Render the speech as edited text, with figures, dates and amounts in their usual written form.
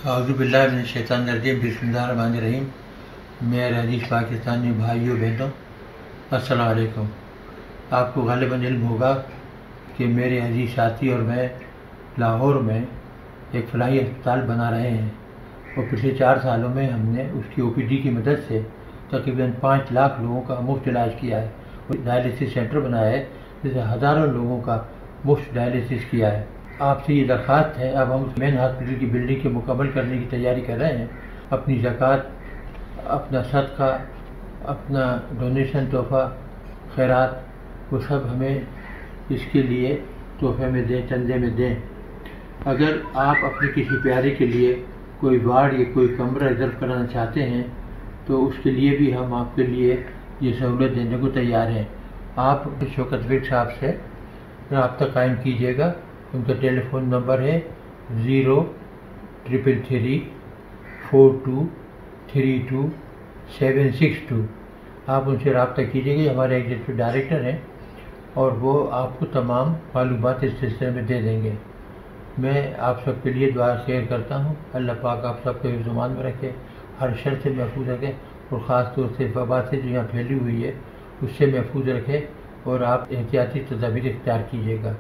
اعوذ باللہ من الشیطان الرجیم، بسم اللہ الرحمن الرحیم۔ میرے عزیز پاکستانی بھائیوں بہنوں، السلام علیکم۔ آپ کو غالباً علم ہوگا کہ میرے عزیز ساتھی اور میں لاہور میں ایک فلاحی ہسپتال بنا رہے ہیں، اور پچھلے 4 سالوں میں ہم نے اس کی OPD کی مدد سے تقریباً 5 لاکھ لوگوں کا مفت علاج کیا ہے، اور ڈائلیسس سینٹر بنایا ہے جس سے ہزاروں لوگوں کا مفت ڈائلیسس کیا ہے۔ آپ سے یہ درخواست ہے، اب ہم اس مین ہاسپٹل کی بلڈنگ کے مکمل کرنے کی تیاری کر رہے ہیں۔ اپنی زکوٰۃ، اپنا صدقہ، اپنا ڈونیشن، تحفہ، خیرات، وہ سب ہمیں اس کے لیے تحفے میں دیں، چندے میں دیں۔ اگر آپ اپنے کسی پیارے کے لیے کوئی وارڈ یا کوئی کمرہ ریزرو کرانا چاہتے ہیں تو اس کے لیے بھی ہم آپ کے لیے یہ سہولت دینے کو تیار ہیں۔ آپ شوکت ویگ صاحب سے رابطہ قائم کیجیے گا۔ ان کا ٹیلی فون نمبر ہے 03334232762۔ آپ ان سے رابطہ کیجیے گا، ہمارے ایگزیکٹو ڈائریکٹر ہیں، اور وہ آپ کو تمام معلومات اس سلسلے میں دے دیں گے۔ میں آپ سب کے لیے دعا خیر کرتا ہوں۔ اللہ پاک آپ سب کو حفظ و امان میں رکھے، ہر شر سے محفوظ رکھے، اور خاص طور سے وبا سے جو یہاں پھیلی ہوئی ہے اس سے محفوظ رکھے، اور آپ احتیاطی تدابیر اختیار کیجیے گا۔